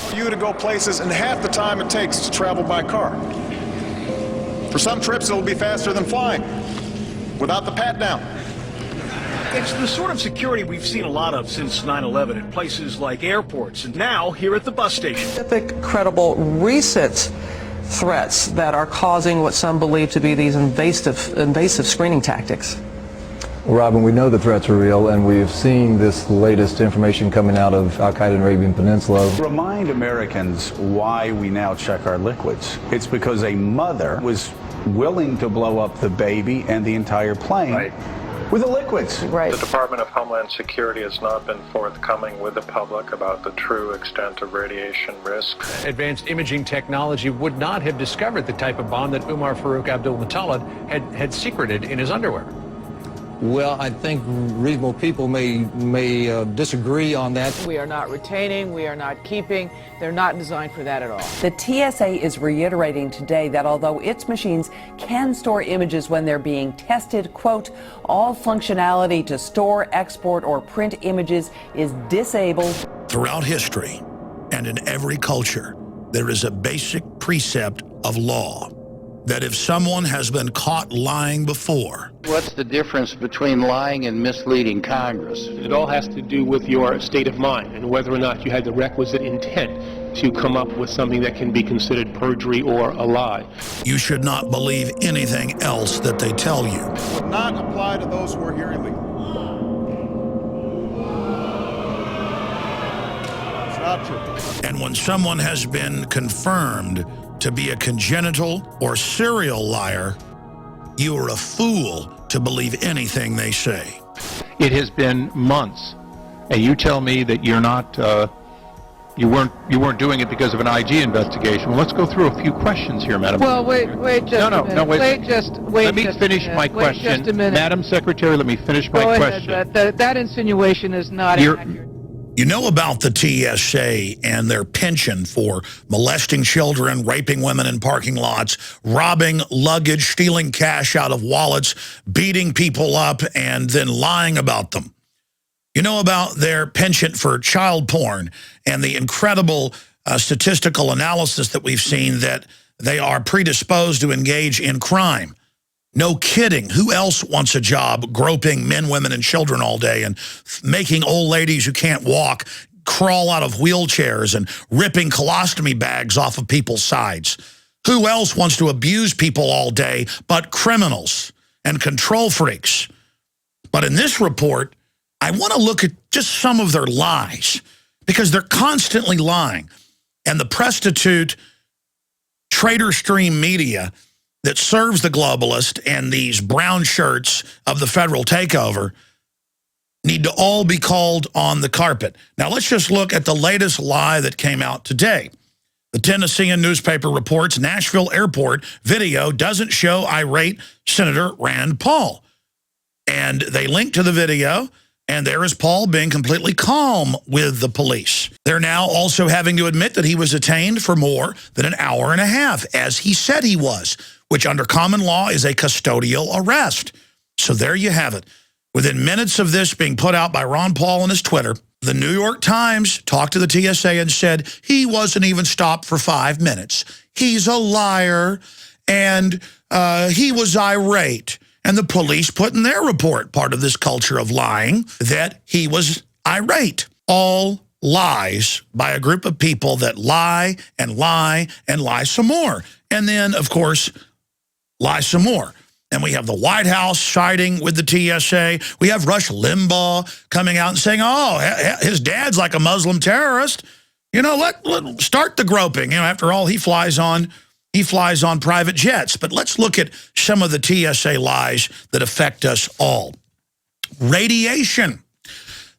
for you to go places in half the time it takes to travel by car. For some trips, it'll be faster than flying, without the pat-down. It's the sort of security we've seen a lot of since 9/11 at places like airports and now here at the bus station. Specific, credible, recent threats that are causing what some believe to be these invasive screening tactics. Robin, we know the threats are real, and we've seen this latest information coming out of Al-Qaeda and Arabian Peninsula. Remind Americans why we now check our liquids. It's because a mother was willing to blow up the baby and the entire plane with the liquids. Right. The Department of Homeland Security has not been forthcoming with the public about the true extent of radiation risk. Advanced imaging technology would not have discovered the type of bomb that Umar Farouk Abdul-Muttalib had secreted in his underwear. Well, I think reasonable people may disagree on that. We are not retaining, we are not keeping. They're not designed for that at all. The TSA is reiterating today that although its machines can store images when they're being tested, quote, all functionality to store, export, or print images is disabled. Throughout history and in every culture, there is a basic precept of law that if someone has been caught lying before. What's the difference between lying and misleading Congress? It all has to do with your state of mind and whether or not you had the requisite intent to come up with something that can be considered perjury or a lie. You should not believe anything else that they tell you. It would not apply to those who are here illegally. It's not true. And when someone has been confirmed to be a congenital or serial liar, you are a fool to believe anything they say. It has been months, and you tell me that you're not, you weren't doing it because of an IG investigation. Well, let's go through a few questions here, Madam. Well, wait just a minute. No, wait. Let me just finish a minute. my Wait question. just a minute. Madam Secretary, let me finish my Go question. ahead. That insinuation is not accurate. You know about the TSA and their penchant for molesting children, raping women in parking lots, robbing luggage, stealing cash out of wallets, beating people up, and then lying about them. You know about their penchant for child porn and the incredible statistical analysis that we've seen that they are predisposed to engage in crime. No kidding. Who else wants a job groping men, women, and children all day and making old ladies who can't walk crawl out of wheelchairs and ripping colostomy bags off of people's sides? Who else wants to abuse people all day but criminals and control freaks? But in this report, I want to look at just some of their lies because they're constantly lying. And the prostitute traitor stream media that serves the globalist and these brown shirts of the federal takeover need to all be called on the carpet. Now, let's just look at the latest lie that came out today. The Tennessean newspaper reports Nashville airport video doesn't show irate Senator Rand Paul. And they link to the video, and there is Paul being completely calm with the police. They're now also having to admit that he was detained for more than an hour and a half, as he said he was, which under common law is a custodial arrest. So there you have it. Within minutes of this being put out by Ron Paul on his Twitter, the New York Times talked to the TSA and said he wasn't even stopped for 5 minutes. He's a liar, and he was irate. And the police put in their report, part of this culture of lying, that he was irate. All lies by a group of people that lie and lie and lie some more. And then, of course, lie some more. And we have the White House siding with the TSA. We have Rush Limbaugh coming out and saying, oh, his dad's like a Muslim terrorist. You know, let start the groping. You know, after all, he flies on private jets. But let's look at some of the TSA lies that affect us all. Radiation.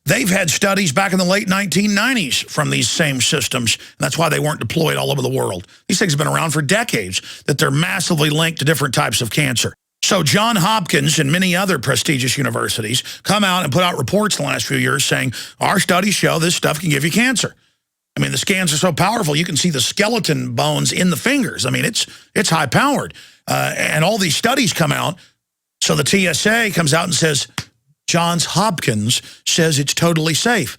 They've had studies back in the late 1990s from these same systems. And that's why they weren't deployed all over the world. These things have been around for decades, that they're massively linked to different types of cancer. So Johns Hopkins and many other prestigious universities come out and put out reports in the last few years saying, our studies show this stuff can give you cancer. I mean, the scans are so powerful, you can see the skeleton bones in the fingers. I mean, it's high-powered. And all these studies come out, so the TSA comes out and says, Johns Hopkins says it's totally safe.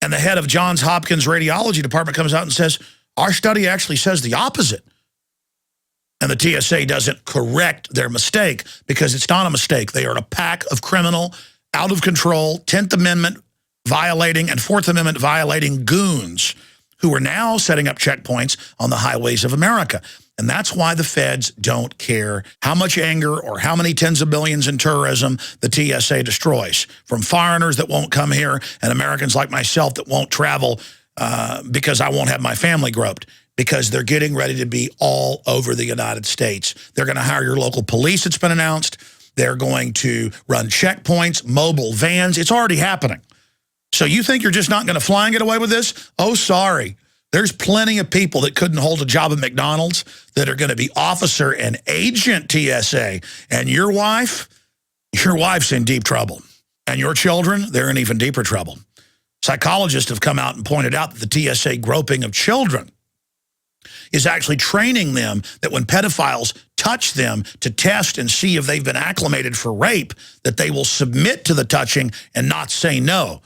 And the head of Johns Hopkins radiology department comes out and says, Our study actually says the opposite. And the TSA doesn't correct their mistake because it's not a mistake. They are a pack of criminal, out of control, 10th Amendment violating and 4th Amendment violating goons who are now setting up checkpoints on the highways of America. And that's why the feds don't care how much anger or how many tens of billions in tourism the TSA destroys. From foreigners that won't come here and Americans like myself that won't travel because I won't have my family groped. Because they're getting ready to be all over the United States. They're going to hire your local police, it's been announced. They're going to run checkpoints, mobile vans. It's already happening. So you think you're just not going to fly and get away with this? Oh, sorry. There's plenty of people that couldn't hold a job at McDonald's that are going to be officer and agent TSA. And your wife's in deep trouble. And your children, they're in even deeper trouble. Psychologists have come out and pointed out that the TSA groping of children is actually training them that when pedophiles touch them to test and see if they've been acclimated for rape, that they will submit to the touching and not say no.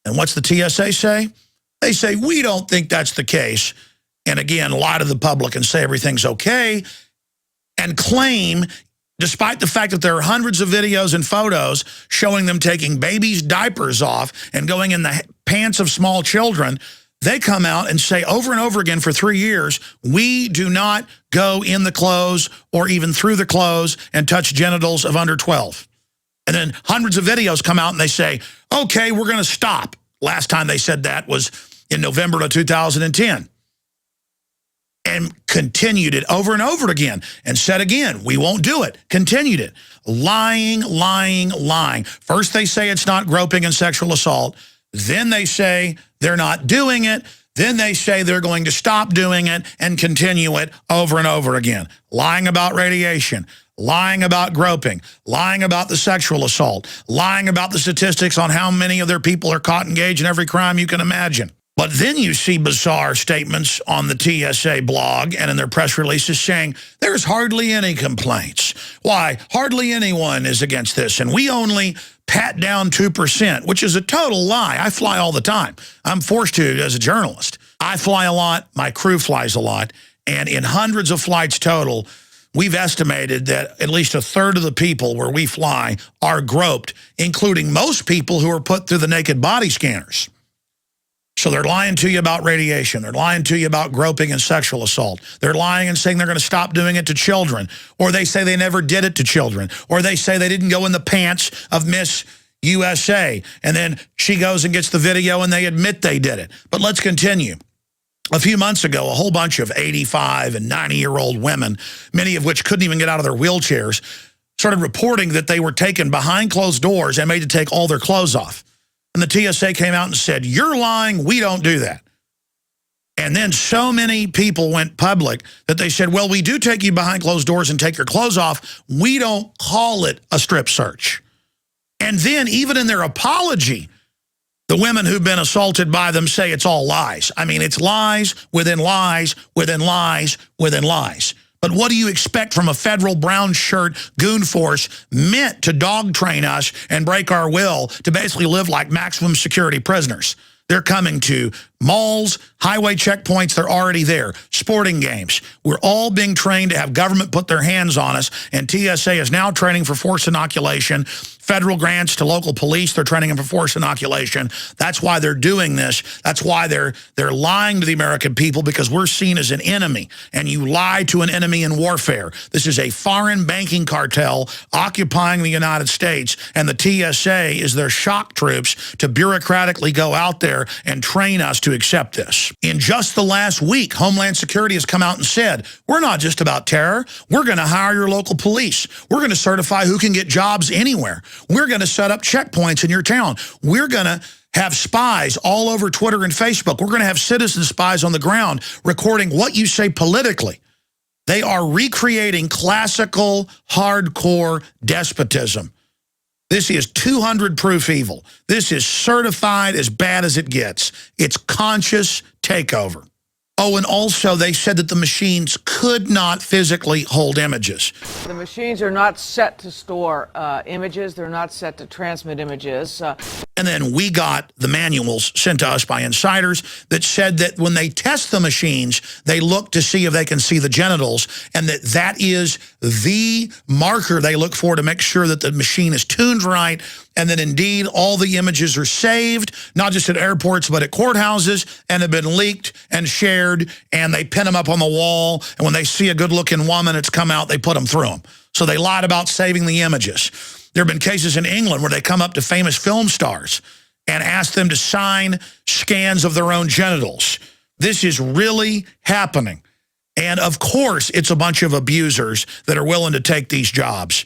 And what's the TSA say? They say, we don't think that's the case. And again, lie to the public and say everything's okay and claim, despite the fact that there are hundreds of videos and photos showing them taking babies' diapers off and going in the pants of small children, they come out and say over and over again for 3 years, we do not go in the clothes or even through the clothes and touch genitals of under 12. And then hundreds of videos come out and they say, okay, we're going to stop. Last time they said that was in November of 2010. And continued it over and over again and said again, we won't do it. Continued it. Lying, lying, lying. First they say it's not groping and sexual assault. Then they say they're not doing it. Then they say they're going to stop doing it and continue it over and over again. Lying about radiation, lying about groping, lying about the sexual assault, lying about the statistics on how many of their people are caught engaged in every crime you can imagine. But then you see bizarre statements on the TSA blog and in their press releases saying there's hardly any complaints. Why? Hardly anyone is against this, and we only pat down 2%, which is a total lie. I fly all the time. I'm forced to as a journalist. I fly a lot. My crew flies a lot. And in hundreds of flights total, we've estimated that at least a third of the people where we fly are groped, including most people who are put through the naked body scanners. So they're lying to you about radiation. They're lying to you about groping and sexual assault. They're lying and saying they're going to stop doing it to children. Or they say they never did it to children. Or they say they didn't go in the pants of Miss USA. And then she goes and gets the video and they admit they did it. But let's continue. A few months ago, a whole bunch of 85 and 90-year-old women, many of which couldn't even get out of their wheelchairs, started reporting that they were taken behind closed doors and made to take all their clothes off. And the TSA came out and said, you're lying, we don't do that. And then so many people went public that they said, well, we do take you behind closed doors and take your clothes off. We don't call it a strip search. And then even in their apology, the women who've been assaulted by them say it's all lies. I mean, it's lies within lies within lies within lies. But what do you expect from a federal brown shirt goon force meant to dog train us and break our will to basically live like maximum security prisoners? They're coming to malls, highway checkpoints, they're already there. Sporting games. We're all being trained to have government put their hands on us, and TSA is now training for forced inoculation. Federal grants to local police, they're training them for forced inoculation. That's why they're doing this. That's why they're lying to the American people, because we're seen as an enemy, and you lie to an enemy in warfare. This is a foreign banking cartel occupying the United States, and the TSA is their shock troops to bureaucratically go out there and train us to accept this. In just the last week, Homeland Security has come out and said, we're not just about terror. We're going to hire your local police. We're going to certify who can get jobs anywhere. We're going to set up checkpoints in your town. We're going to have spies all over Twitter and Facebook. We're going to have citizen spies on the ground recording what you say politically. They are recreating classical, hardcore despotism. This is 200 proof evil. This is certified as bad as it gets. It's conscious takeover. Oh, and also they said that the machines could not physically hold images. The machines are not set to store images. They're not set to transmit images. And And then we got the manuals sent to us by insiders that said that when they test the machines, they look to see if they can see the genitals, and that is the marker they look for to make sure that the machine is tuned right, and that indeed all the images are saved, not just at airports, but at courthouses, and have been leaked and shared, and they pin them up on the wall, and when they see a good-looking woman that's come out, they put them through them. So they lied about saving the images. There have been cases in England where they come up to famous film stars and ask them to sign scans of their own genitals. This is really happening. And of course, it's a bunch of abusers that are willing to take these jobs.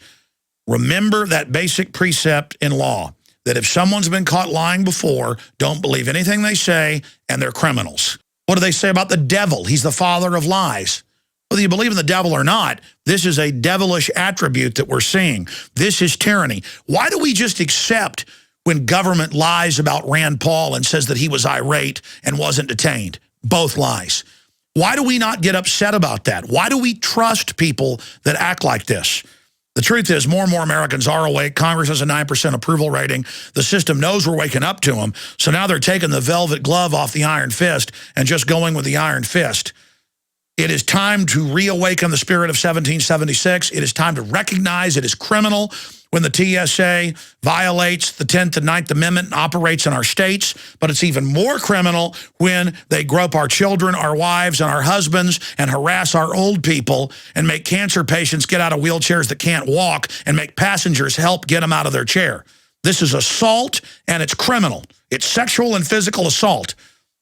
Remember that basic precept in law, that if someone's been caught lying before, don't believe anything they say, and they're criminals. What do they say about the devil? He's the father of lies. Whether you believe in the devil or not, this is a devilish attribute that we're seeing. This is tyranny. Why do we just accept when government lies about Rand Paul and says that he was irate and wasn't detained? Both lies. Why do we not get upset about that? Why do we trust people that act like this? The truth is, more and more Americans are awake. Congress has a 9% approval rating. The system knows we're waking up to them. So now they're taking the velvet glove off the iron fist and just going with the iron fist. It is time to reawaken the spirit of 1776. It is time to recognize it is criminal when the TSA violates the 10th and 9th Amendment and operates in our states. But it's even more criminal when they grope our children, our wives, and our husbands and harass our old people and make cancer patients get out of wheelchairs that can't walk and make passengers help get them out of their chair. This is assault, and it's criminal. It's sexual and physical assault.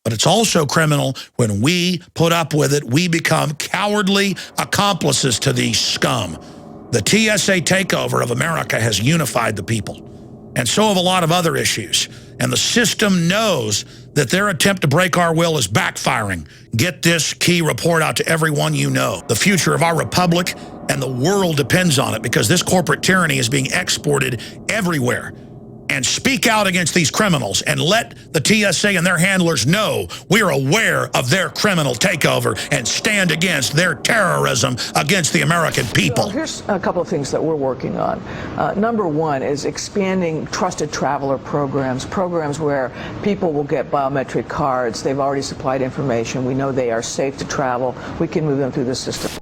But it's also criminal when we put up with it. We become cowardly accomplices to these scum. The TSA takeover of America has unified the people. And so have a lot of other issues. And the system knows that their attempt to break our will is backfiring. Get this key report out to everyone you know. The future of our republic and the world depends on it, because this corporate tyranny is being exported everywhere. And speak out against these criminals and let the TSA and their handlers know we're aware of their criminal takeover and stand against their terrorism against the American people. Well, here's a couple of things that we're working on. Number one is expanding trusted traveler programs where people will get biometric cards. They've already supplied information. We know they are safe to travel. We can move them through the system.